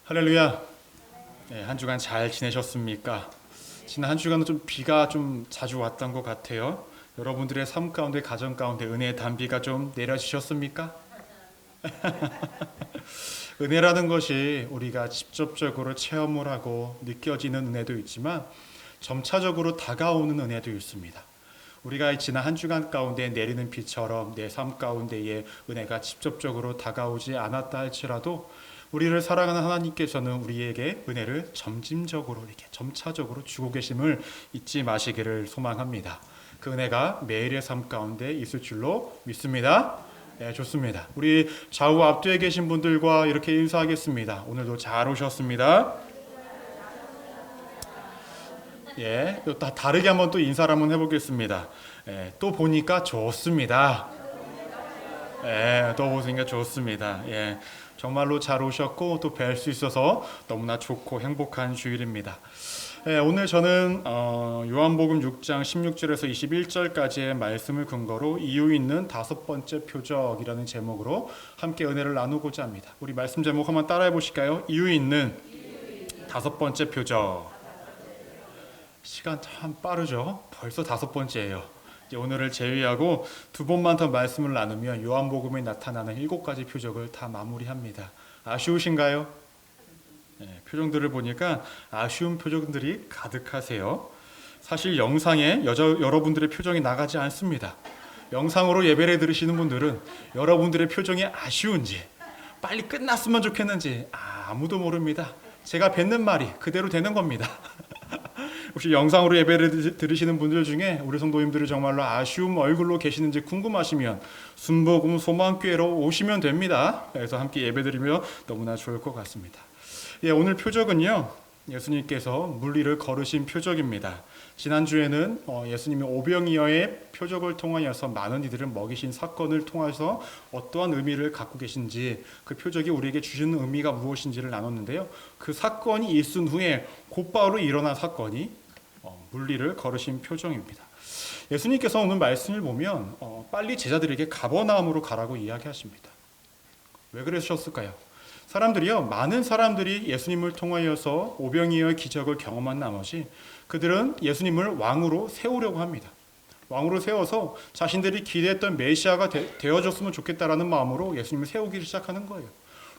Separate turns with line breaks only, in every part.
할렐루야. 네, 한 주간 잘 지내셨습니까? 지난 한 주간은 좀 비가 좀 자주 왔던 것 같아요. 여러분들의 삶 가운데, 가정 가운데 은혜의 단비가 좀 내려지셨습니까? 은혜라는 것이 우리가 직접적으로 체험을 하고 느껴지는 은혜도 있지만 점차적으로 다가오는 은혜도 있습니다. 우리가 지난 한 주간 가운데 내리는 비처럼 내 삶 가운데에 은혜가 직접적으로 다가오지 않았다 할지라도 우리를 사랑하는 하나님께서는 우리에게 은혜를 점진적으로 이렇게 점차적으로 주고 계심을 잊지 마시기를 소망합니다. 그 은혜가 매일의 삶 가운데 있을 줄로 믿습니다. 네, 좋습니다. 우리 좌우 앞뒤에 계신 분들과 이렇게 인사하겠습니다. 오늘도 잘 오셨습니다. 예, 또 다르게 한번 또 인사를 한번 해보겠습니다. 예, 또 보니까 좋습니다. 예, 또 보니까 좋습니다. 예, 정말로 잘 오셨고 또 뵐 수 있어서 너무나 좋고 행복한 주일입니다. 예, 오늘 저는 요한복음 6장 16절에서 21절까지의 말씀을 근거로 이유 있는 다섯 번째 표적이라는 제목으로 함께 은혜를 나누고자 합니다. 우리 말씀 제목 한번 따라해 보실까요? 이유 있는 다섯 번째 표적. 시간 참 빠르죠? 벌써 다섯 번째예요. 이제 오늘을 제외하고 두 번만 더 말씀을 나누면 요한복음에 나타나는 일곱 가지 표적을 다 마무리합니다. 아쉬우신가요? 네, 표정들을 보니까 아쉬운 표정들이 가득하세요. 사실 영상에 여러분들의 표정이 나가지 않습니다. 영상으로 예배를 들으시는 분들은 여러분들의 표정이 아쉬운지 빨리 끝났으면 좋겠는지 아무도 모릅니다. 제가 뱉는 말이 그대로 되는 겁니다. 혹시 영상으로 예배를 들으시는 분들 중에 우리 성도님들이 정말로 아쉬움 얼굴로 계시는지 궁금하시면 순복음 소망교회로 오시면 됩니다. 그래서 함께 예배드리며 너무나 좋을 것 같습니다. 예, 오늘 표적은요, 예수님께서 물리를 걸으신 표적입니다. 지난주에는 예수님이 오병이어의 표적을 통하여서 많은 이들을 먹이신 사건을 통해서 어떠한 의미를 갖고 계신지, 그 표적이 우리에게 주시는 의미가 무엇인지를 나눴는데요. 그 사건이 있은 후에 곧바로 일어난 사건이 물리를 걸으신 표적입니다. 예수님께서 오늘 말씀을 보면 빨리 제자들에게 가버나움으로 가라고 이야기하십니다. 왜 그러셨을까요? 많은 사람들이 예수님을 통하여서 오병이어의 기적을 경험한 나머지 그들은 예수님을 왕으로 세우려고 합니다. 왕으로 세워서 자신들이 기대했던 메시아가 되어줬으면 좋겠다라는 마음으로 예수님을 세우기 시작하는 거예요.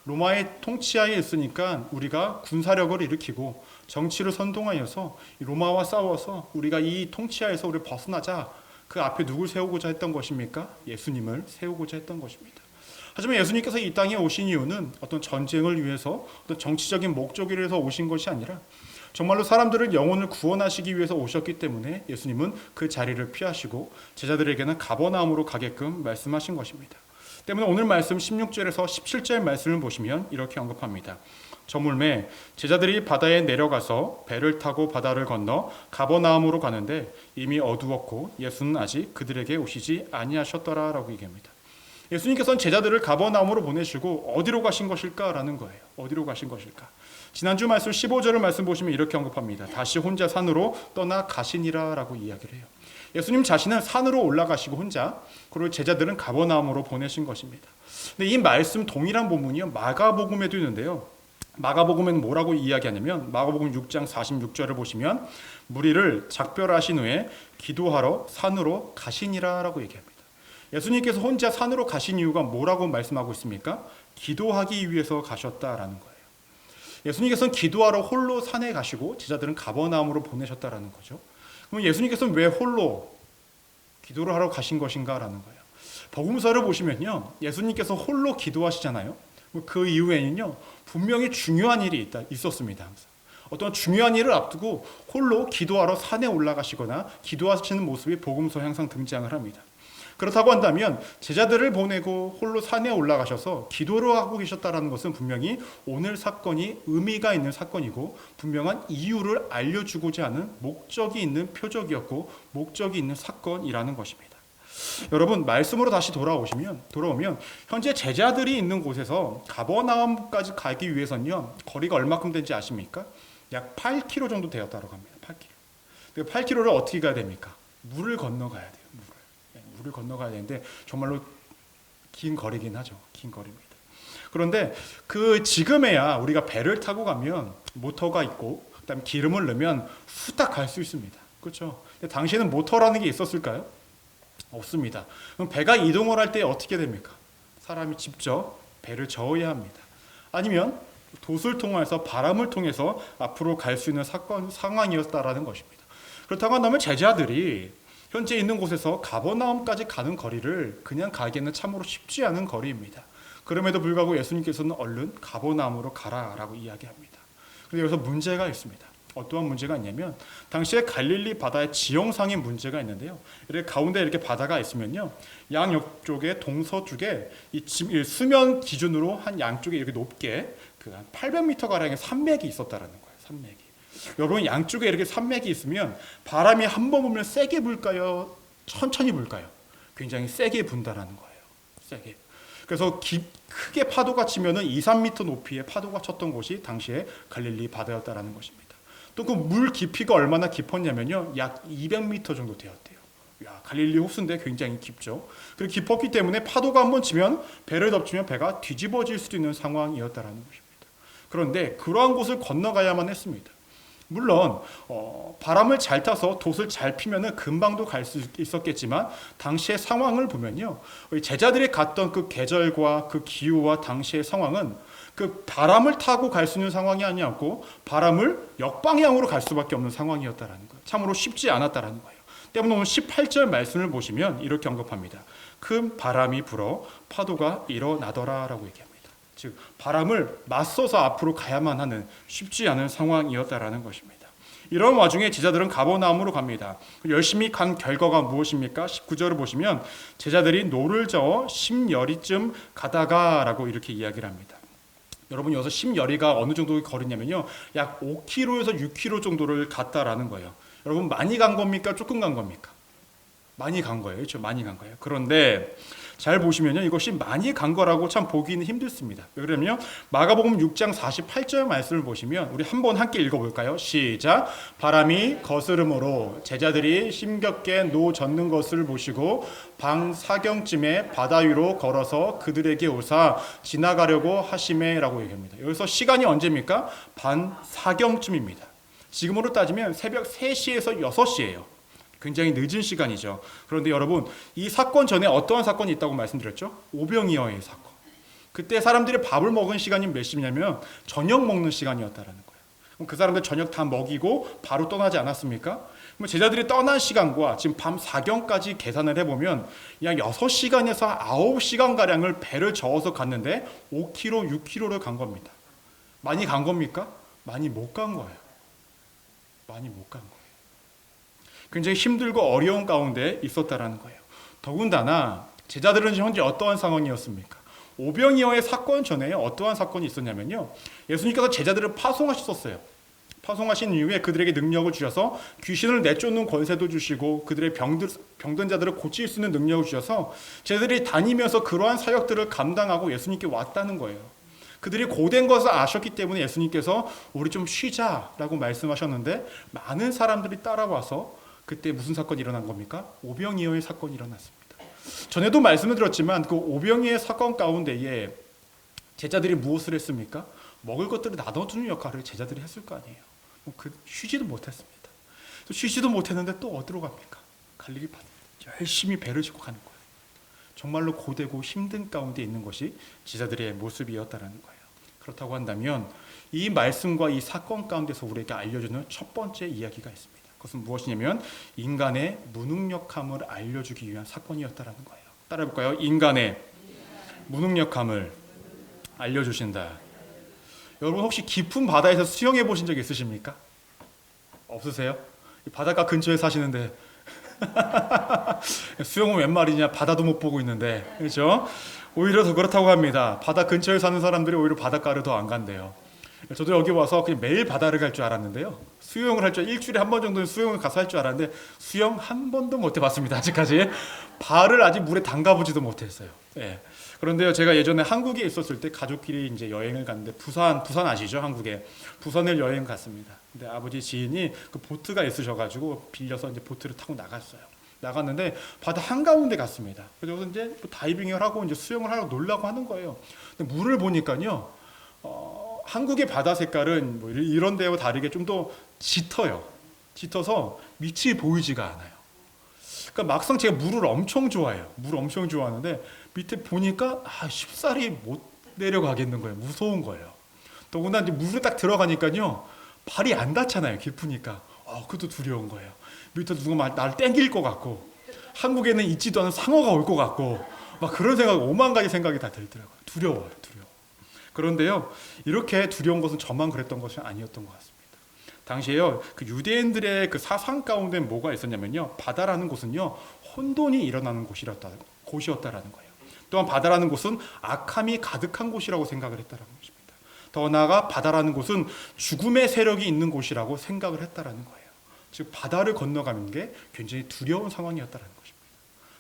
로마의 통치하에 있으니까 우리가 군사력을 일으키고 정치를 선동하여서 로마와 싸워서 우리가 이 통치하에서 우리를 벗어나자. 그 앞에 누굴 세우고자 했던 것입니까? 예수님을 세우고자 했던 것입니다. 하지만 예수님께서 이 땅에 오신 이유는 어떤 전쟁을 위해서 어떤 정치적인 목적을 위해서 오신 것이 아니라 정말로 사람들을 영혼을 구원하시기 위해서 오셨기 때문에 예수님은 그 자리를 피하시고 제자들에게는 가버나움으로 가게끔 말씀하신 것입니다. 때문에 오늘 말씀 16절에서 17절 말씀을 보시면 이렇게 언급합니다. 저물매 제자들이 바다에 내려가서 배를 타고 바다를 건너 가버나움으로 가는데 이미 어두웠고 예수는 아직 그들에게 오시지 아니하셨더라라고 얘기합니다. 예수님께서는 제자들을 가버나움으로 보내시고 어디로 가신 것일까라는 거예요. 어디로 가신 것일까? 지난주 말씀 15절을 말씀 보시면 이렇게 언급합니다. 다시 혼자 산으로 떠나 가시니라라고 이야기를 해요. 예수님 자신은 산으로 올라가시고 혼자, 그리고 제자들은 가버나움으로 보내신 것입니다. 근데 이 말씀 동일한 본문이요 마가복음에도 있는데요. 마가복음에는 뭐라고 이야기하냐면 마가복음 6장 46절을 보시면 무리를 작별하신 후에 기도하러 산으로 가시니라라고 얘기합니다. 예수님께서 혼자 산으로 가신 이유가 뭐라고 말씀하고 있습니까? 기도하기 위해서 가셨다라는 거예요. 예수님께서는 기도하러 홀로 산에 가시고 제자들은 가버나움으로 보내셨다라는 거죠. 그럼 예수님께서는 왜 홀로 기도를 하러 가신 것인가라는 거예요. 복음서를 보시면요, 예수님께서 홀로 기도하시잖아요. 그 이후에는요, 분명히 중요한 일이 있었습니다. 항상. 어떤 중요한 일을 앞두고 홀로 기도하러 산에 올라가시거나 기도하시는 모습이 복음서에 항상 등장을 합니다. 그렇다고 한다면 제자들을 보내고 홀로 산에 올라가셔서 기도를 하고 계셨다는 것은 분명히 오늘 사건이 의미가 있는 사건이고 분명한 이유를 알려주고자 하는 목적이 있는 표적이었고 목적이 있는 사건이라는 것입니다. 여러분, 말씀으로 다시 돌아오면 현재 제자들이 있는 곳에서 가버나움까지 가기 위해서는요, 거리가 얼마큼 된지 아십니까? 약 8km 정도 되었다고 합니다. 8km. 8km를 어떻게 가야 됩니까? 물을 건너가야 돼요. 물을 건너가야 되는데 정말로 긴 거리긴 하죠. 긴 거리입니다. 그런데 그 지금에야 우리가 배를 타고 가면 모터가 있고 그다음에 기름을 넣으면 후딱 갈 수 있습니다. 그렇죠? 근데 당시에는 모터라는 게 있었을까요? 없습니다. 그럼 배가 이동을 할 때 어떻게 됩니까? 사람이 직접 배를 저어야 합니다. 아니면 돛을 통해서 바람을 통해서 앞으로 갈 수 있는 상황이었다라는 것입니다. 그렇다고 한다면 제자들이 현재 있는 곳에서 가버나움까지 가는 거리를 그냥 가기에는 참으로 쉽지 않은 거리입니다. 그럼에도 불구하고 예수님께서는 얼른 가버나움으로 가라라고 이야기합니다. 그런데 여기서 문제가 있습니다. 어떠한 문제가 있냐면 당시에 갈릴리 바다의 지형상의 문제가 있는데요. 이렇게 가운데 이렇게 바다가 있으면요, 양 옆쪽에 동서쪽에 이 수면 기준으로 한 양쪽에 이렇게 높게 그 한 800m 가량의 산맥이 있었다라는 거예요. 산맥이. 여러분 양쪽에 이렇게 산맥이 있으면 바람이 한 번 불면 세게 불까요? 천천히 불까요? 굉장히 세게 분다라는 거예요. 세게. 그래서 크게 파도가 치면은 2, 3m 높이의 파도가 쳤던 곳이 당시에 갈릴리 바다였다라는 것입니다. 또 그 물 깊이가 얼마나 깊었냐면요, 약 200m 정도 되었대요. 야, 갈릴리 호수인데 굉장히 깊죠. 그리고 깊었기 때문에 파도가 한번 치면 배를 덮치면 배가 뒤집어질 수도 있는 상황이었다라는 것입니다. 그런데 그러한 곳을 건너가야만 했습니다. 물론 바람을 잘 타서 돛을 잘 피면은 금방도 갈 수 있었겠지만 당시의 상황을 보면요, 제자들이 갔던 그 계절과 그 기후와 당시의 상황은 그 바람을 타고 갈 수 있는 상황이 아니었고 바람을 역방향으로 갈 수밖에 없는 상황이었다라는 거예요. 참으로 쉽지 않았다라는 거예요. 때문에 오늘 18절 말씀을 보시면 이렇게 언급합니다. 큰 바람이 불어 파도가 일어나더라라고 얘기합니다. 즉 바람을 맞서서 앞으로 가야만 하는 쉽지 않은 상황이었다라는 것입니다. 이런 와중에 제자들은 가버나움으로 갑니다. 열심히 간 결과가 무엇입니까? 19절을 보시면 제자들이 노를 저어 심여리쯤 가다가라고 이렇게 이야기를 합니다. 여러분 여기서 심여리가 어느 정도 거리냐면요, 약 5km에서 6km 정도를 갔다라는 거예요. 여러분 많이 간 겁니까? 조금 간 겁니까? 많이 간 거예요. 그렇죠? 많이 간 거예요. 그런데 잘 보시면요, 이것이 많이 간 거라고 참 보기는 힘들습니다. 왜 그러냐면 마가복음 6장 48절 말씀을 보시면 우리 한번 함께 읽어볼까요? 시작. 바람이 거스름으로 제자들이 힘겹게 노 젓는 것을 보시고 방 사경쯤에 바다 위로 걸어서 그들에게 오사 지나가려고 하시매라고 얘기합니다. 여기서 시간이 언제입니까? 반 사경쯤입니다. 지금으로 따지면 새벽 3시에서 6시예요. 굉장히 늦은 시간이죠. 그런데 여러분, 이 사건 전에 어떠한 사건이 있다고 말씀드렸죠? 오병이어의 사건. 그때 사람들이 밥을 먹은 시간이 몇 시냐면 저녁 먹는 시간이었다라는 거예요. 그럼 그 사람들 저녁 다 먹이고 바로 떠나지 않았습니까? 그럼 제자들이 떠난 시간과 지금 밤 사경까지 계산을 해보면 약 6시간에서 9시간가량을 배를 저어서 갔는데 5km, 6km를 간 겁니다. 많이 간 겁니까? 많이 못 간 거예요. 많이 못 간 거예요. 굉장히 힘들고 어려운 가운데 있었다라는 거예요. 더군다나 제자들은 현재 어떠한 상황이었습니까? 오병이어의 사건 전에 어떠한 사건이 있었냐면요, 예수님께서 제자들을 파송하셨어요. 파송하신 이후에 그들에게 능력을 주셔서 귀신을 내쫓는 권세도 주시고 그들의 병든 자들을 고칠 수 있는 능력을 주셔서 제자들이 다니면서 그러한 사역들을 감당하고 예수님께 왔다는 거예요. 그들이 고된 것을 아셨기 때문에 예수님께서 우리 좀 쉬자라고 말씀하셨는데 많은 사람들이 따라와서 그때 무슨 사건이 일어난 겁니까? 오병이어의 사건이 일어났습니다. 전에도 말씀을 드렸지만 그 오병이어의 사건 가운데에 제자들이 무엇을 했습니까? 먹을 것들을 나눠주는 역할을 제자들이 했을 거 아니에요. 쉬지도 못했습니다. 또 쉬지도 못했는데 또 어디로 갑니까? 갈릴리 바다. 열심히 배를 싣고 가는 거예요. 정말로 고되고 힘든 가운데 있는 것이 제자들의 모습이었다는 거예요. 그렇다고 한다면 이 말씀과 이 사건 가운데서 우리에게 알려주는 첫 번째 이야기가 있습니다. 그것은 무엇이냐면 인간의 무능력함을 알려주기 위한 사건이었다는 거예요. 따라해볼까요? 인간의 무능력함을 알려주신다. 여러분 혹시 깊은 바다에서 수영해 보신 적 있으십니까? 없으세요? 바닷가 근처에 사시는데 수영은 웬 말이냐, 바다도 못 보고 있는데, 그렇죠? 오히려 더 그렇다고 합니다. 바다 근처에 사는 사람들이 오히려 바닷가를 더 안 간대요. 저도 여기 와서 그냥 매일 바다를 갈 줄 알았는데요, 수영을 할 줄, 일주일에 한 번 정도는 수영을 가서 할 줄 알았는데 수영 한 번도 못 해봤습니다. 아직까지 발을 아직 물에 담가보지도 못했어요. 예. 그런데요, 제가 예전에 한국에 있었을 때 가족끼리 이제 여행을 갔는데 부산 아시죠? 한국에 부산을 여행 갔습니다. 근데 아버지 지인이 그 보트가 있으셔가지고 빌려서 이제 보트를 타고 나갔어요. 나갔는데 바다 한가운데 갔습니다. 그래서 이제 뭐 다이빙을 하고 이제 수영을 하려고 놀라고 하는 거예요. 근데 물을 보니까요, 한국의 바다 색깔은 뭐 이런 데와 다르게 좀 더 짙어요. 짙어서 밑이 보이지가 않아요. 그러니까 막상 제가 물을 엄청 좋아해요. 물을 엄청 좋아하는데 밑에 보니까 쉽사리 못 내려가겠는 거예요. 무서운 거예요. 더구나 이제 물에 딱 들어가니까요, 발이 안 닿잖아요. 깊으니까. 그것도 두려운 거예요. 밑에서 누가 날 땡길 것 같고, 한국에는 있지도 않은 상어가 올 것 같고, 막 그런 생각, 오만 가지 생각이 다 들더라고요. 두려워요, 두려워. 그런데요, 이렇게 두려운 것은 저만 그랬던 것이 아니었던 것 같습니다. 당시에요, 그 유대인들의 그 사상 가운데 뭐가 있었냐면요, 바다라는 곳은요, 혼돈이 일어나는 곳이었다라는 거예요. 또한 바다라는 곳은 악함이 가득한 곳이라고 생각을 했다라는 것입니다. 더 나아가 바다라는 곳은 죽음의 세력이 있는 곳이라고 생각을 했다라는 거예요. 즉 바다를 건너가는 게 굉장히 두려운 상황이었다라는 것입니다.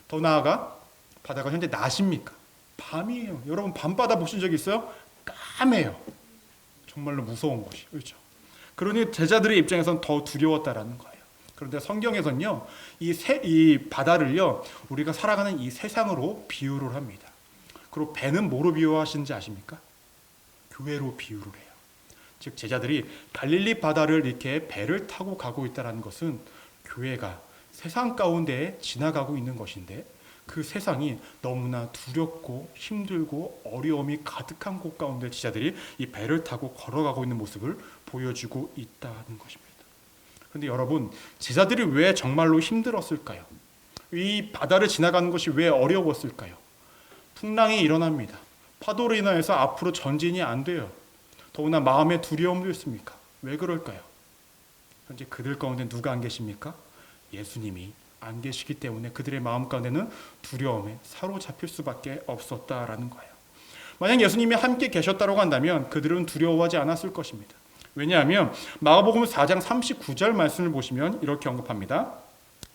더 나아가 바다가 현재 낮입니까? 밤이에요. 여러분 밤바다 보신 적 있어요? 까매요. 정말로 무서운 곳이. 그렇죠? 그러니 제자들의 입장에서는 더 두려웠다라는 거예요. 그런데 성경에서는요, 이 바다를요, 우리가 살아가는 이 세상으로 비유를 합니다. 그리고 배는 뭐로 비유하시는지 아십니까? 교회로 비유를 해요. 즉 제자들이 갈릴리 바다를 이렇게 배를 타고 가고 있다는 것은 교회가 세상 가운데 지나가고 있는 것인데, 그 세상이 너무나 두렵고 힘들고 어려움이 가득한 곳 가운데 제자들이 이 배를 타고 걸어가고 있는 모습을 보여주고 있다는 것입니다. 그런데 여러분, 제자들이 왜 정말로 힘들었을까요? 이 바다를 지나가는 것이 왜 어려웠을까요? 풍랑이 일어납니다. 파도로 인하여서 앞으로 전진이 안 돼요. 더구나 마음의 두려움도 있습니까? 왜 그럴까요? 현재 그들 가운데 누가 안 계십니까? 예수님이 안 계시기 때문에 그들의 마음 가운데는 두려움에 사로잡힐 수밖에 없었다라는 거예요. 만약 예수님이 함께 계셨다고 한다면 그들은 두려워하지 않았을 것입니다. 왜냐하면 마가복음 4장 39절 말씀을 보시면 이렇게 언급합니다.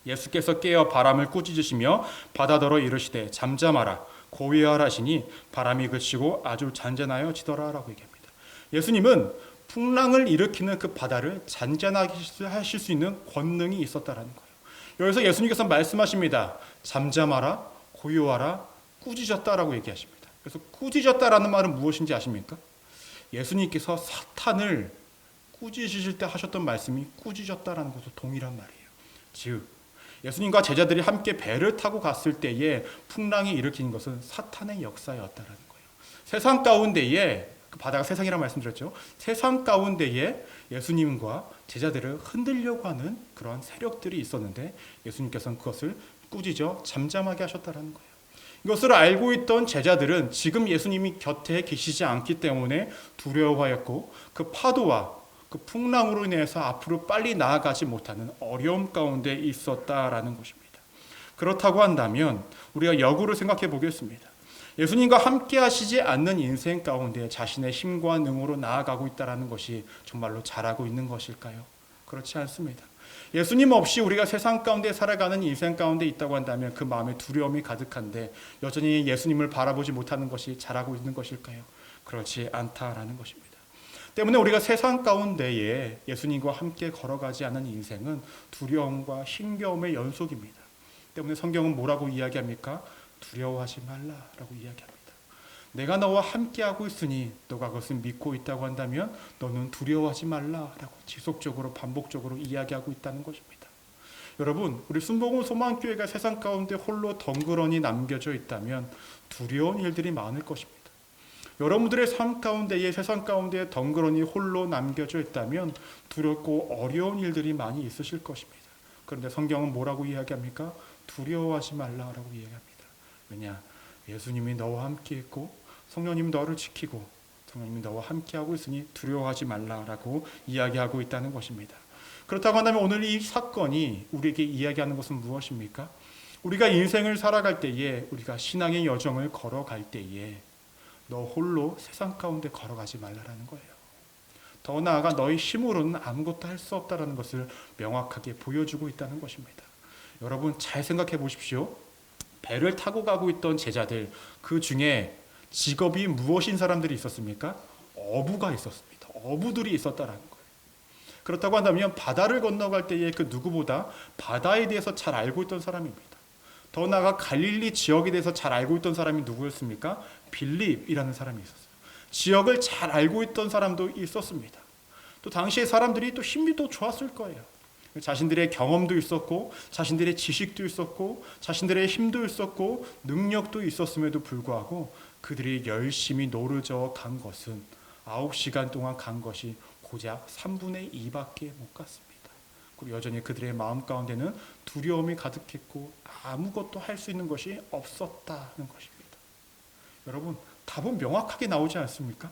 예수께서 깨어 바람을 꾸짖으시며 바다더러 이르시되 잠잠하라 고요하라 하시니 바람이 그치고 아주 잔잔하여 지더라 라고 얘기합니다. 예수님은 풍랑을 일으키는 그 바다를 잔잔하게 하실 수 있는 권능이 있었다라는 거예요. 여기서 예수님께서 말씀하십니다. 잠잠하라, 고요하라, 꾸짖었다라고 얘기하십니다. 그래서 꾸짖었다라는 말은 무엇인지 아십니까? 예수님께서 사탄을 꾸짖으실 때 하셨던 말씀이 꾸짖었다라는 것과 동일한 말이에요. 즉 예수님과 제자들이 함께 배를 타고 갔을 때에 풍랑이 일으킨 것은 사탄의 역사였다라는 거예요. 세상 가운데에, 바다가 세상이라고 말씀드렸죠. 세상 가운데에 예수님과 제자들을 흔들려고 하는 그런 세력들이 있었는데 예수님께서는 그것을 꾸짖어 잠잠하게 하셨다는 거예요. 이것을 알고 있던 제자들은 지금 예수님이 곁에 계시지 않기 때문에 두려워하였고, 그 파도와 그 풍랑으로 인해서 앞으로 빨리 나아가지 못하는 어려움 가운데 있었다라는 것입니다. 그렇다고 한다면 우리가 역으로 생각해 보겠습니다. 예수님과 함께 하시지 않는 인생 가운데 자신의 힘과 능으로 나아가고 있다는 것이 정말로 잘하고 있는 것일까요? 그렇지 않습니다. 예수님 없이 우리가 세상 가운데 살아가는 인생 가운데 있다고 한다면 그 마음에 두려움이 가득한데 여전히 예수님을 바라보지 못하는 것이 잘하고 있는 것일까요? 그렇지 않다라는 것입니다. 때문에 우리가 세상 가운데에 예수님과 함께 걸어가지 않은 인생은 두려움과 힘겨움의 연속입니다. 때문에 성경은 뭐라고 이야기합니까? 두려워하지 말라라고 이야기합니다. 내가 너와 함께하고 있으니 너가 그것을 믿고 있다고 한다면 너는 두려워하지 말라라고 지속적으로 반복적으로 이야기하고 있다는 것입니다. 여러분, 우리 순복음 소망교회가 세상 가운데 홀로 덩그러니 남겨져 있다면 두려운 일들이 많을 것입니다. 여러분들의 삶 가운데에 세상 가운데 덩그러니 홀로 남겨져 있다면 두렵고 어려운 일들이 많이 있으실 것입니다. 그런데 성경은 뭐라고 이야기합니까? 두려워하지 말라라고 이야기합니다. 왜냐? 예수님이 너와 함께 있고 성령님이 너를 지키고 성령님이 너와 함께하고 있으니 두려워하지 말라라고 이야기하고 있다는 것입니다. 그렇다고 한다면 오늘 이 사건이 우리에게 이야기하는 것은 무엇입니까? 우리가 인생을 살아갈 때에, 우리가 신앙의 여정을 걸어갈 때에 너 홀로 세상 가운데 걸어가지 말라라는 거예요. 더 나아가 너의 힘으로는 아무것도 할 수 없다는 것을 명확하게 보여주고 있다는 것입니다. 여러분 잘 생각해 보십시오. 배를 타고 가고 있던 제자들, 그 중에 직업이 무엇인 사람들이 있었습니까? 어부가 있었습니다. 어부들이 있었다라는 거예요. 그렇다고 한다면 바다를 건너갈 때에 그 누구보다 바다에 대해서 잘 알고 있던 사람입니다. 더 나아가 갈릴리 지역에 대해서 잘 알고 있던 사람이 누구였습니까? 빌립이라는 사람이 있었어요. 지역을 잘 알고 있던 사람도 있었습니다. 또 당시의 사람들이 또 힘도 좋았을 거예요. 자신들의 경험도 있었고 자신들의 지식도 있었고 자신들의 힘도 있었고 능력도 있었음에도 불구하고 그들이 열심히 노르져 간 것은 9시간 동안 간 것이 고작 3분의 2밖에 못 갔습니다. 그리고 여전히 그들의 마음 가운데는 두려움이 가득했고 아무것도 할 수 있는 것이 없었다는 것입니다. 여러분, 답은 명확하게 나오지 않습니까?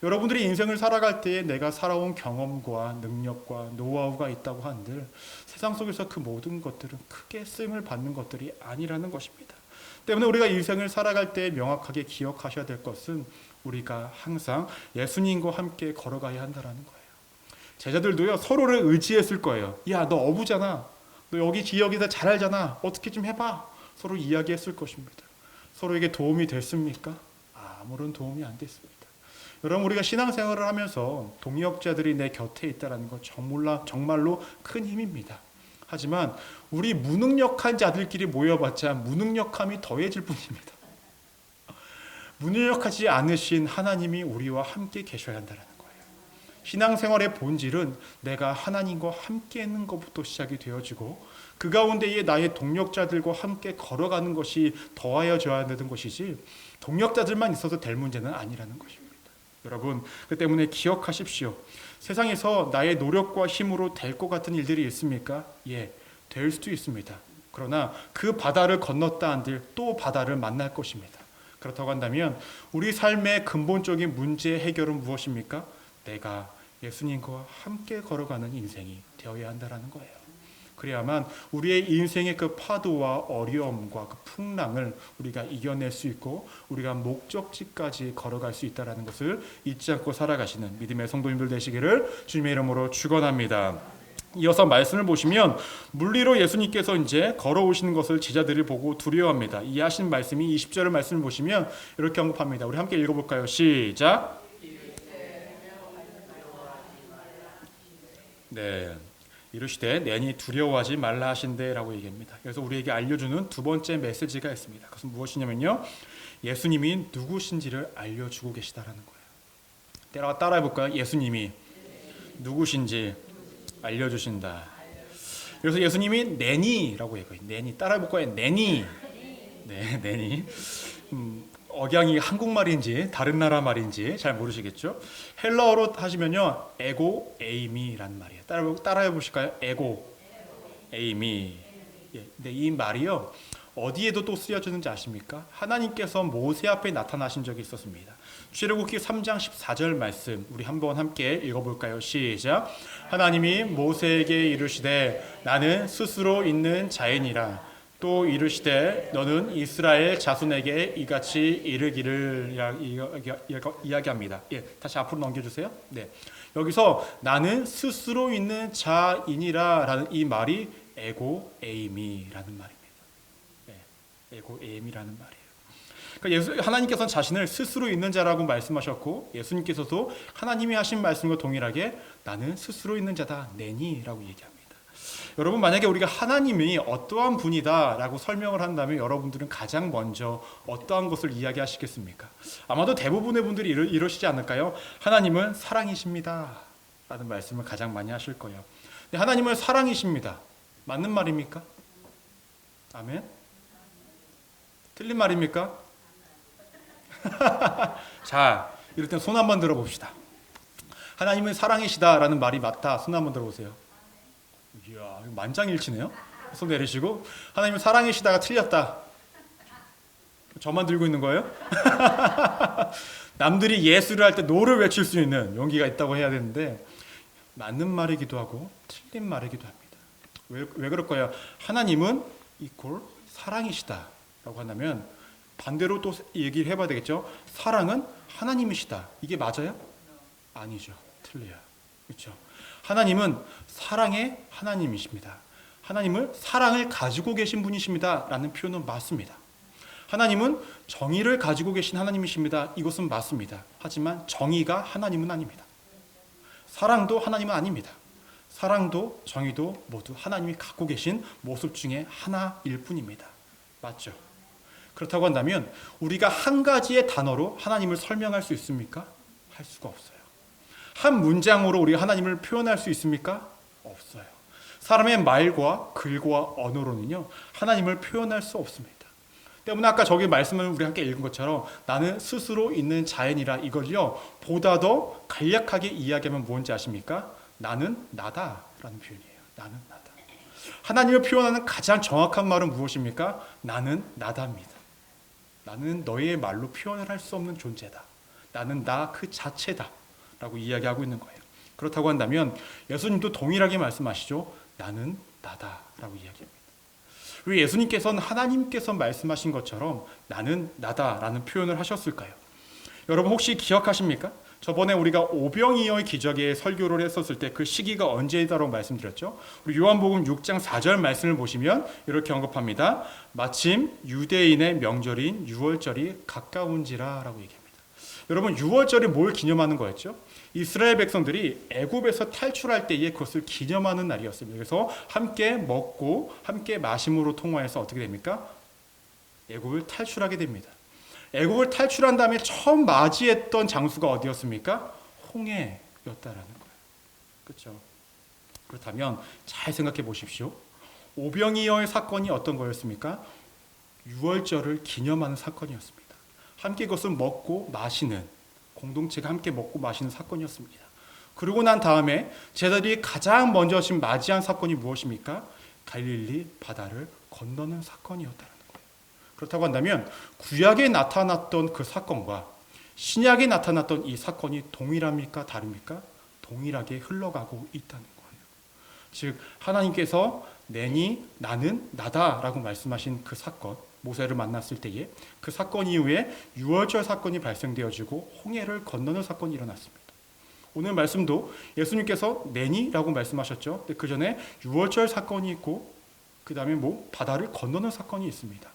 여러분들이 인생을 살아갈 때에 내가 살아온 경험과 능력과 노하우가 있다고 한들 세상 속에서 그 모든 것들은 크게 쓰임을 받는 것들이 아니라는 것입니다. 때문에 우리가 인생을 살아갈 때 명확하게 기억하셔야 될 것은 우리가 항상 예수님과 함께 걸어가야 한다는 거예요. 제자들도요, 서로를 의지했을 거예요. 야, 너 어부잖아. 너 여기 지역에서 잘 알잖아. 어떻게 좀 해봐. 서로 이야기했을 것입니다. 서로에게 도움이 됐습니까? 아무런 도움이 안 됐습니다. 여러분, 우리가 신앙생활을 하면서 동역자들이 내 곁에 있다는 것 정말로 큰 힘입니다. 하지만 우리 무능력한 자들끼리 모여봤자 무능력함이 더해질 뿐입니다. 무능력하지 않으신 하나님이 우리와 함께 계셔야 한다는 거예요. 신앙생활의 본질은 내가 하나님과 함께 있는 것부터 시작이 되어지고 그 가운데에 나의 동역자들과 함께 걸어가는 것이 더하여져야 되는 것이지 동역자들만 있어서 될 문제는 아니라는 것입니다. 여러분, 그 때문에 기억하십시오. 세상에서 나의 노력과 힘으로 될 것 같은 일들이 있습니까? 예, 될 수도 있습니다. 그러나 그 바다를 건넜다 한들 또 바다를 만날 것입니다. 그렇다고 한다면 우리 삶의 근본적인 문제 해결은 무엇입니까? 내가 예수님과 함께 걸어가는 인생이 되어야 한다는 거예요. 그래야만 우리의 인생의 그 파도와 어려움과 그 풍랑을 우리가 이겨낼 수 있고 우리가 목적지까지 걸어갈 수 있다는 것을 잊지 않고 살아가시는 믿음의 성도님들 되시기를 주님의 이름으로 축원합니다. 이어서 말씀을 보시면 물리로 예수님께서 이제 걸어오시는 것을 제자들이 보고 두려워합니다. 이 하신 말씀이 20절 말씀을 보시면 이렇게 언급합니다. 우리 함께 읽어볼까요? 시작. 네. 이르시되 내니 두려워하지 말라 하신대라고 얘기합니다. 그래서 우리에게 알려주는 두 번째 메시지가 있습니다. 그것은 무엇이냐면요, 예수님이 누구신지를 알려주고 계시다라는 거예요. 따라해볼까요? 예수님이 누구신지 알려주신다. 그래서 예수님이 내니라고 얘기해요. 내니, 따라해볼까요? 내니. 네, 내니. 억양이 한국말인지 다른 나라 말인지 잘 모르시겠죠? 헬라어로 하시면요, 에고 에이미라는 말이에요. 따라해 보실까요? 에고 에이미. 예, 근데 이 말이요, 어디에도 또 쓰여지는지 아십니까? 하나님께서 모세 앞에 나타나신 적이 있었습니다. 출애굽기 3장 14절 말씀 우리 한번 함께 읽어볼까요? 시작. 하나님이 모세에게 이르시되 나는 스스로 있는 자이니라. 또 이르시되 너는 이스라엘 자손에게 이같이 이르기를 이야기합니다. 예, 다시 앞으로 넘겨주세요. 네, 여기서 나는 스스로 있는 자이니라 라는 이 말이 에고 에이미라는 말입니다. 네, 에고 에이미라는 말이에요. 그러니까 하나님께서는 자신을 스스로 있는 자라고 말씀하셨고 예수님께서도 하나님이 하신 말씀과 동일하게 나는 스스로 있는 자다 내니라고 얘기합니다. 여러분, 만약에 우리가 하나님이 어떠한 분이다라고 설명을 한다면 여러분들은 가장 먼저 어떠한 것을 이야기하시겠습니까? 아마도 대부분의 분들이 이러시지 않을까요? 하나님은 사랑이십니다 라는 말씀을 가장 많이 하실 거예요. 근데 하나님은 사랑이십니다. 맞는 말입니까? 아멘? 틀린 말입니까? 자, 이럴 땐 손 한번 들어봅시다. 하나님은 사랑이시다라는 말이 맞다. 손 한번 들어보세요. 이야, 만장일치네요. 손 내리시고 하나님은 사랑이시다가 틀렸다. 저만 들고 있는 거예요? 남들이 예수를 할 때 노를 외칠 수 있는 용기가 있다고 해야 되는데 맞는 말이기도 하고 틀린 말이기도 합니다. 왜 그럴까요? 하나님은 이퀄 사랑이시다라고 한다면 반대로 또 얘기를 해봐야 되겠죠. 사랑은 하나님이시다. 이게 맞아요? 아니죠. 틀려요. 그렇죠? 하나님은 사랑의 하나님이십니다. 하나님은 사랑을 가지고 계신 분이십니다 라는 표현은 맞습니다. 하나님은 정의를 가지고 계신 하나님이십니다. 이것은 맞습니다. 하지만 정의가 하나님은 아닙니다. 사랑도 하나님은 아닙니다. 사랑도 정의도 모두 하나님이 갖고 계신 모습 중에 하나일 뿐입니다. 맞죠? 그렇다고 한다면 우리가 한 가지의 단어로 하나님을 설명할 수 있습니까? 할 수가 없어요. 한 문장으로 우리가 하나님을 표현할 수 있습니까? 없어요. 사람의 말과 글과 언어로는요 하나님을 표현할 수 없습니다. 때문에 아까 저기 말씀을 우리 함께 읽은 것처럼 나는 스스로 있는 자연이라 이걸요 보다 더 간략하게 이야기하면 뭔지 아십니까? 나는 나다라는 표현이에요. 나는 나다. 하나님을 표현하는 가장 정확한 말은 무엇입니까? 나는 나다입니다. 나는 너의 말로 표현을 할 수 없는 존재다. 나는 나 그 자체다 라고 이야기하고 있는 거예요. 그렇다고 한다면 예수님도 동일하게 말씀하시죠. 나는 나다라고 이야기합니다. 왜 예수님께서는 하나님께서 말씀하신 것처럼 나는 나다라는 표현을 하셨을까요? 여러분 혹시 기억하십니까? 저번에 우리가 오병이어의 기적에 설교를 했었을 때 그 시기가 언제이다라고 말씀드렸죠. 우리 요한복음 6장 4절 말씀을 보시면 이렇게 언급합니다. 마침 유대인의 명절인 유월절이 가까운지라 라고 얘기합니다. 여러분 유월절이 뭘 기념하는 거였죠? 이스라엘 백성들이 애굽에서 탈출할 때에 그것을 기념하는 날이었습니다. 그래서 함께 먹고 함께 마심으로 통화해서 어떻게 됩니까? 애굽을 탈출하게 됩니다. 애굽을 탈출한 다음에 처음 맞이했던 장소가 어디였습니까? 홍해였다라는 거예요. 그렇죠? 그렇다면 잘 생각해 보십시오. 오병이어의 사건이 어떤 거였습니까? 유월절을 기념하는 사건이었습니다. 함께 그것을 먹고 마시는 공동체가 함께 먹고 마시는 사건이었습니다. 그러고 난 다음에 제자들이 가장 먼저 맞이한 사건이 무엇입니까? 갈릴리 바다를 건너는 사건이었다는 거예요. 그렇다고 한다면 구약에 나타났던 그 사건과 신약에 나타났던 이 사건이 동일합니까? 다릅니까? 동일하게 흘러가고 있다는 거예요. 즉 하나님께서 내니 나는 나다라고 말씀하신 그 사건, 모세를 만났을 때에 그 사건 이후에 유월절 사건이 발생되어지고 홍해를 건너는 사건이 일어났습니다. 오늘 말씀도 예수님께서 내니라고 말씀하셨죠. 그 전에 유월절 사건이 있고 그 다음에 바다를 건너는 사건이 있습니다.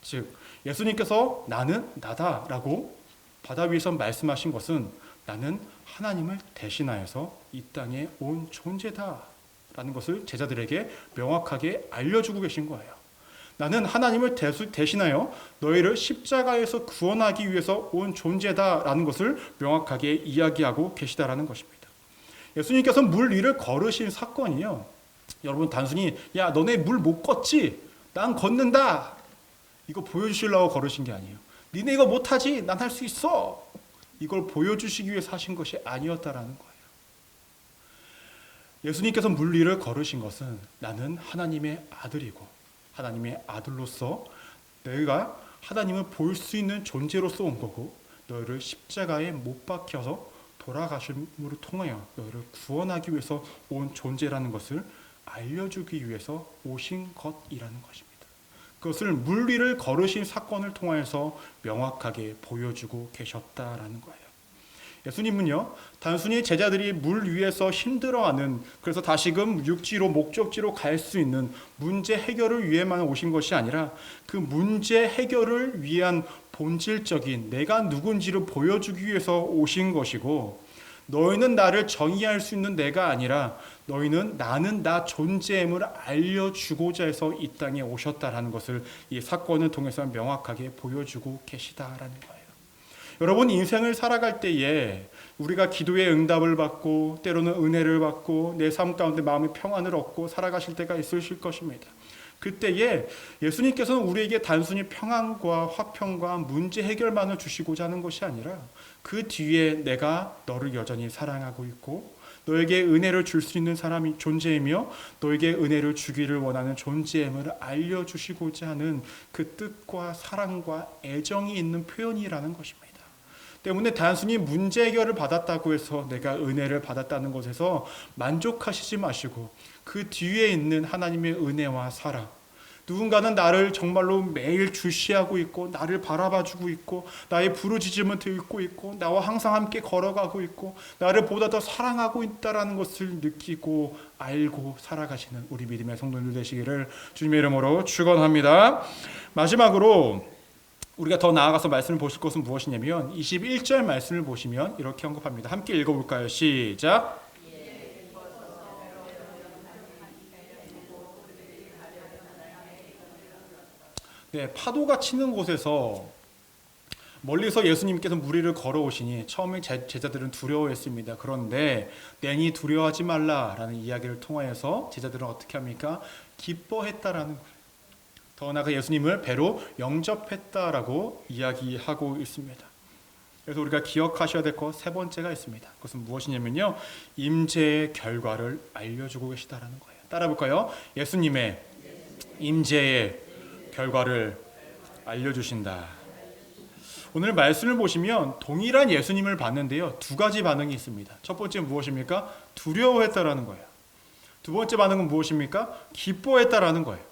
즉 예수님께서 나는 나다라고 바다 위에서 말씀하신 것은 나는 하나님을 대신하여서 이 땅에 온 존재다라는 것을 제자들에게 명확하게 알려주고 계신 거예요. 나는 하나님을 대신하여 너희를 십자가에서 구원하기 위해서 온 존재다라는 것을 명확하게 이야기하고 계시다라는 것입니다. 예수님께서 물 위를 걸으신 사건이요. 여러분 단순히 야 너네 물 못 걷지? 난 걷는다. 이거 보여주시려고 걸으신 게 아니에요. 니네 이거 못하지? 난 할 수 있어. 이걸 보여주시기 위해서 하신 것이 아니었다라는 거예요. 예수님께서 물 위를 걸으신 것은 나는 하나님의 아들이고 하나님의 아들로서 너희가 하나님을 볼 수 있는 존재로서 온 거고 너희를 십자가에 못 박혀서 돌아가심으로 통하여 너희를 구원하기 위해서 온 존재라는 것을 알려주기 위해서 오신 것이라는 것입니다. 그것을 물 위를 걸으신 사건을 통해서 명확하게 보여주고 계셨다라는 거예요. 예수님은요 단순히 제자들이 물 위에서 힘들어하는 그래서 다시금 육지로 목적지로 갈 수 있는 문제 해결을 위해만 오신 것이 아니라 그 문제 해결을 위한 본질적인 내가 누군지를 보여주기 위해서 오신 것이고 너희는 나를 정의할 수 있는 내가 아니라 너희는 나는 나 존재임을 알려주고자 해서 이 땅에 오셨다라는 것을 이 사건을 통해서 명확하게 보여주고 계시다라는 거예요. 여러분 인생을 살아갈 때에 우리가 기도의 응답을 받고 때로는 은혜를 받고 내 삶 가운데 마음의 평안을 얻고 살아가실 때가 있으실 것입니다. 그때에 예수님께서는 우리에게 단순히 평안과 화평과 문제 해결만을 주시고자 하는 것이 아니라 그 뒤에 내가 너를 여전히 사랑하고 있고 너에게 은혜를 줄 수 있는 사람이 존재이며 너에게 은혜를 주기를 원하는 존재임을 알려주시고자 하는 그 뜻과 사랑과 애정이 있는 표현이라는 것입니다. 때문에 단순히 문제 해결을 받았다고 해서 내가 은혜를 받았다는 것에서 만족하시지 마시고 그 뒤에 있는 하나님의 은혜와 사랑, 누군가는 나를 정말로 매일 주시하고 있고 나를 바라봐주고 있고 나의 부르짖음을 듣고 있고 나와 항상 함께 걸어가고 있고 나를 보다 더 사랑하고 있다는 것을 느끼고 알고 살아가시는 우리 믿음의 성도들 되시기를 주님의 이름으로 축원합니다. 마지막으로 우리가 더 나아가서 말씀을 보실 것은 무엇이냐면 21절 말씀을 보시면 이렇게 언급합니다. 함께 읽어볼까요? 시작. 네, 파도가 치는 곳에서 멀리서 예수님께서 무리를 걸어오시니 처음에 제자들은 두려워했습니다. 그런데 냉이 두려워하지 말라라는 이야기를 통하여서 제자들은 어떻게 합니까? 기뻐했다라는 거예요. 더 나아가 예수님을 배로 영접했다라고 이야기하고 있습니다. 그래서 우리가 기억하셔야 될 것 세 번째가 있습니다. 그것은 무엇이냐면요, 임재의 결과를 알려주고 계시다라는 거예요. 따라 볼까요? 예수님의 임재의 결과를 알려주신다. 오늘 말씀을 보시면 동일한 예수님을 봤는데요, 두 가지 반응이 있습니다. 첫 번째 무엇입니까? 두려워했다라는 거예요. 두 번째 반응은 무엇입니까? 기뻐했다라는 거예요.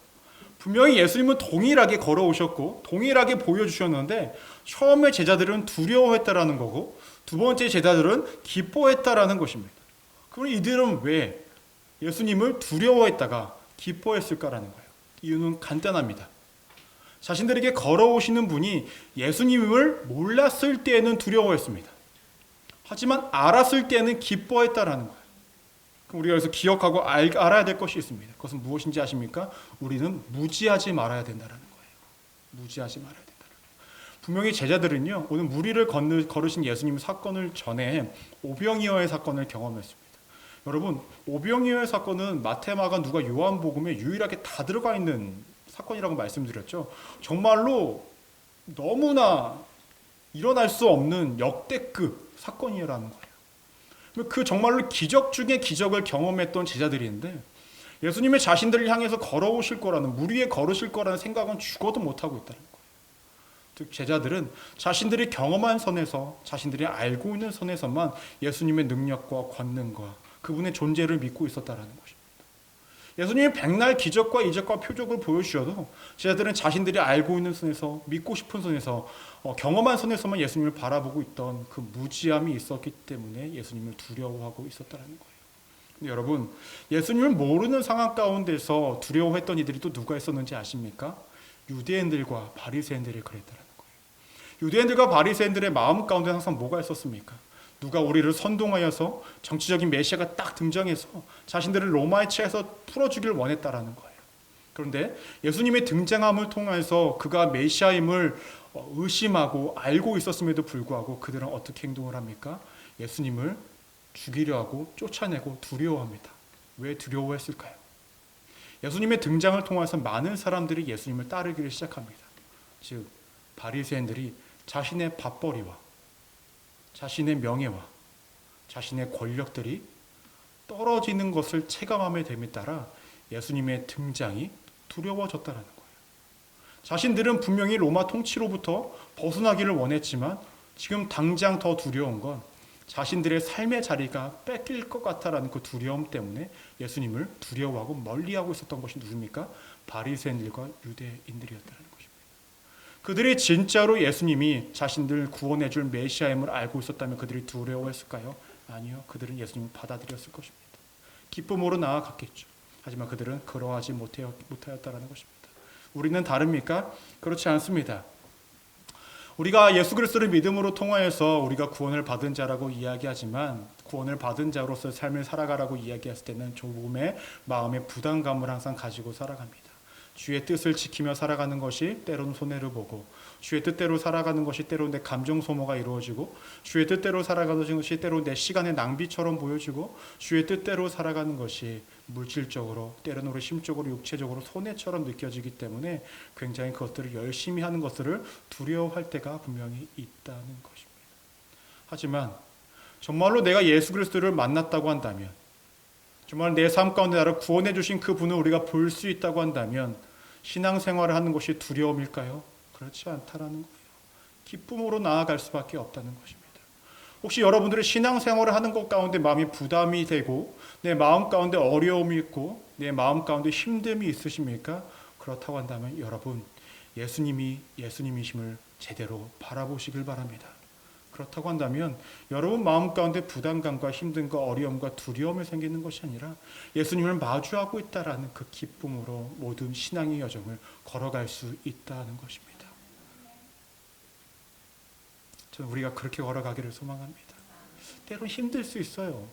분명히 예수님은 동일하게 걸어오셨고 동일하게 보여주셨는데 처음에 제자들은 두려워했다라는 거고 두 번째 제자들은 기뻐했다라는 것입니다. 그럼 이들은 왜 예수님을 두려워했다가 기뻐했을까라는 거예요. 이유는 간단합니다. 자신들에게 걸어오시는 분이 예수님을 몰랐을 때에는 두려워했습니다. 하지만 알았을 때는 기뻐했다라는 거예요. 그럼 우리가 여기서 기억하고 알아야 될 것이 있습니다. 그것은 무엇인지 아십니까? 우리는 무지하지 말아야 된다는 거예요. 무지하지 말아야 된다는 거예요. 분명히 제자들은요, 오늘 무리를 걸으신 예수님 사건을 전에 오병이어의 사건을 경험했습니다. 여러분, 오병이어의 사건은 마태, 마가, 누가, 요한복음에 유일하게 다 들어가 있는 사건이라고 말씀드렸죠. 정말로 너무나 일어날 수 없는 역대급 사건이라는 거예요. 그 정말로 기적 중에 기적을 경험했던 제자들인데 예수님의 자신들을 향해서 걸어오실 거라는, 물 위에 걸으실 거라는 생각은 죽어도 못하고 있다는 거예요. 즉 제자들은 자신들이 경험한 선에서, 자신들이 알고 있는 선에서만 예수님의 능력과 권능과 그분의 존재를 믿고 있었다는 것입니다. 예수님이 백날 기적과 이적과 표적을 보여주셔도 제자들은 자신들이 알고 있는 선에서, 믿고 싶은 선에서, 경험한 선에서만 예수님을 바라보고 있던 그 무지함이 있었기 때문에 예수님을 두려워하고 있었다는 거예요. 근데 여러분, 예수님을 모르는 상황 가운데서 두려워했던 이들이 또 누가 있었는지 아십니까? 유대인들과 바리새인들이 그랬다는 거예요. 유대인들과 바리새인들의 마음 가운데 항상 뭐가 있었습니까? 누가 우리를 선동하여서 정치적인 메시아가 딱 등장해서 자신들을 로마의 채에서 풀어주길 원했다라는 거예요. 그런데 예수님의 등장함을 통해서 그가 메시아임을 의심하고 알고 있었음에도 불구하고 그들은 어떻게 행동을 합니까? 예수님을 죽이려 하고 쫓아내고 두려워합니다. 왜 두려워했을까요? 예수님의 등장을 통해서 많은 사람들이 예수님을 따르기를 시작합니다. 즉 바리새인들이 자신의 밥벌이와 자신의 명예와 자신의 권력들이 떨어지는 것을 체감함에 됨에 따라 예수님의 등장이 두려워졌다는 거예요. 자신들은 분명히 로마 통치로부터 벗어나기를 원했지만 지금 당장 더 두려운 건 자신들의 삶의 자리가 뺏길 것 같다라는 그 두려움 때문에 예수님을 두려워하고 멀리하고 있었던 것이 누굽니까? 바리새인들과 유대인들이었다는 것입니다. 그들이 진짜로 예수님이 자신들 구원해 줄 메시아임을 알고 있었다면 그들이 두려워했을까요? 아니요. 그들은 예수님을 받아들였을 것입니다. 기쁨으로 나아갔겠죠. 하지만 그들은 그러하지 못하였다는 것입니다. 우리는 다릅니까? 그렇지 않습니다. 우리가 예수 그리스도를 믿음으로 통하여서 우리가 구원을 받은 자라고 이야기하지만 구원을 받은 자로서의 삶을 살아가라고 이야기했을 때는 조금의 마음의 부담감을 항상 가지고 살아갑니다. 주의 뜻을 지키며 살아가는 것이 때로는 손해를 보고 주의 뜻대로 살아가는 것이 때로는 내 감정 소모가 이루어지고 주의 뜻대로 살아가는 것이 때로는 내 시간의 낭비처럼 보여지고 주의 뜻대로 살아가는 것이 물질적으로 때로는 우리 심적으로 육체적으로 손해처럼 느껴지기 때문에 굉장히 그것들을 열심히 하는 것들을 두려워할 때가 분명히 있다는 것입니다. 하지만 정말로 내가 예수 그리스도를 만났다고 한다면 정말 내 삶 가운데 나를 구원해 주신 그분을 우리가 볼 수 있다고 한다면 신앙생활을 하는 것이 두려움일까요? 그렇지 않다라는 거예요. 기쁨으로 나아갈 수밖에 없다는 것입니다. 혹시 여러분들의 신앙생활을 하는 것 가운데 마음이 부담이 되고 내 마음 가운데 어려움이 있고 내 마음 가운데 힘듦이 있으십니까? 그렇다고 한다면 여러분 예수님이 예수님이심을 제대로 바라보시길 바랍니다. 그렇다고 한다면 여러분 마음 가운데 부담감과 힘듦과 어려움과 두려움이 생기는 것이 아니라 예수님을 마주하고 있다라는 그 기쁨으로 모든 신앙의 여정을 걸어갈 수 있다는 것입니다. 저는 우리가 그렇게 걸어가기를 소망합니다. 때로는 힘들 수 있어요.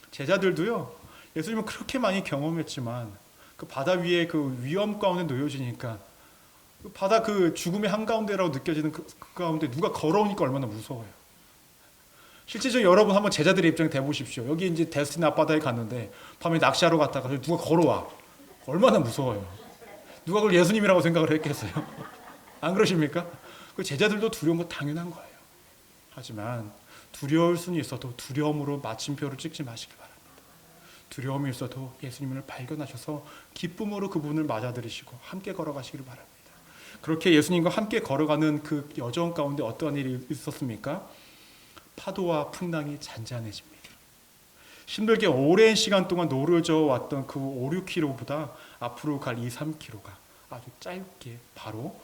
제자들도요. 예수님을 그렇게 많이 경험했지만 그 바다 위에 그 위험 가운데 놓여지니까 바다 그 죽음의 한가운데라고 느껴지는 그 가운데 누가 걸어오니까 얼마나 무서워요. 실제적으로 여러분 한번 제자들의 입장에 대보십시오. 여기 이제 데스티니 앞바다에 갔는데 밤에 낚시하러 갔다가 누가 걸어와. 얼마나 무서워요. 누가 그걸 예수님이라고 생각을 했겠어요. 안 그러십니까? 그 제자들도 두려운 거 당연한 거예요. 하지만 두려울 수는 있어도 두려움으로 마침표를 찍지 마시길 바랍니다. 두려움이 있어도 예수님을 발견하셔서 기쁨으로 그분을 맞아들이시고 함께 걸어가시길 바랍니다. 그렇게 예수님과 함께 걸어가는 그 여정 가운데 어떠한 일이 있었습니까? 파도와 풍랑이 잔잔해집니다. 힘들게 오랜 시간 동안 노를 저어왔던 그 5, 6km보다 앞으로 갈 2, 3km가 아주 짧게 바로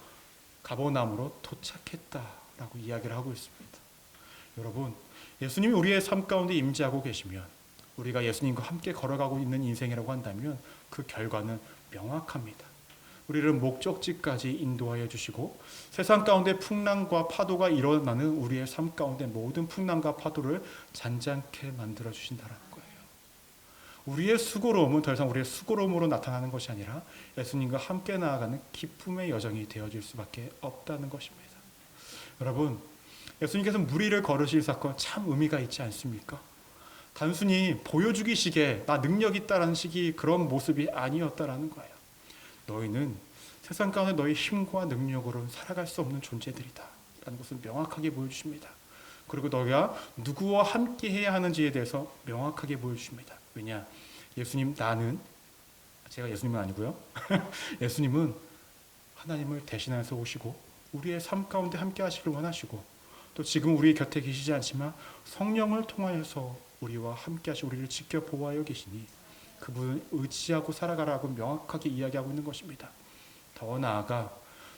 가버나움으로 도착했다라고 이야기를 하고 있습니다. 여러분, 예수님이 우리의 삶 가운데 임재하고 계시면, 우리가 예수님과 함께 걸어가고 있는 인생이라고 한다면 그 결과는 명확합니다. 우리를 목적지까지 인도하여 주시고 세상 가운데 풍랑과 파도가 일어나는 우리의 삶 가운데 모든 풍랑과 파도를 잔잔케 만들어 주신다는 거예요. 우리의 수고로움은 더 이상 우리의 수고로움으로 나타나는 것이 아니라 예수님과 함께 나아가는 기쁨의 여정이 되어질 수밖에 없다는 것입니다. 여러분, 예수님께서 무리를 걸으실 사건 참 의미가 있지 않습니까? 단순히 보여주기식의 나 능력 있다라는 식의 그런 모습이 아니었다라는 거예요. 너희는 세상 가운데 너희 힘과 능력으로는 살아갈 수 없는 존재들이다 라는 것을 명확하게 보여주십니다. 그리고 너희가 누구와 함께 해야 하는지에 대해서 명확하게 보여주십니다. 왜냐? 예수님, 제가 예수님은 아니고요. 예수님은 하나님을 대신해서 오시고 우리의 삶 가운데 함께 하시길 원하시고, 또 지금 우리 곁에 계시지 않지만 성령을 통하여서 우리와 함께 하시고 우리를 지켜 보호하여 계시니 그분을 의지하고 살아가라고 명확하게 이야기하고 있는 것입니다. 더 나아가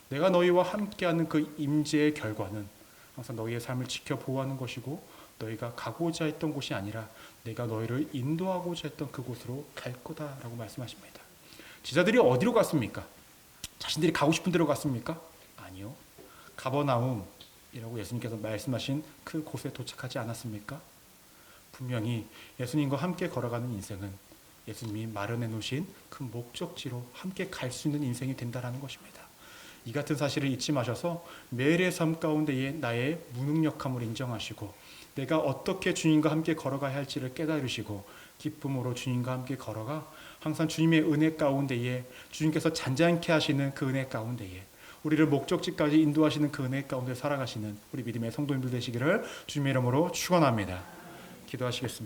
내가 너희와 함께하는 그 임재의 결과는 항상 너희의 삶을 지켜 보호하는 것이고, 너희가 가고자 했던 곳이 아니라 내가 너희를 인도하고자 했던 그곳으로 갈 거다라고 말씀하십니다. 제자들이 어디로 갔습니까? 자신들이 가고 싶은 데로 갔습니까? 아니요. 가버나움이라고 예수님께서 말씀하신 그 곳에 도착하지 않았습니까? 분명히 예수님과 함께 걸어가는 인생은 예수님이 마련해 놓으신 그 목적지로 함께 갈 수 있는 인생이 된다는 것입니다. 이 같은 사실을 잊지 마셔서 매일의 삶 가운데에 나의 무능력함을 인정하시고 내가 어떻게 주님과 함께 걸어가야 할지를 깨달으시고 기쁨으로 주님과 함께 걸어가 항상 주님의 은혜 가운데에, 주님께서 잔잔케 하시는 그 은혜 가운데에, 우리를 목적지까지 인도하시는 그 은혜 가운데 살아가시는 우리 믿음의 성도님들 되시기를 주님의 이름으로 축원합니다. 기도하시겠습니다.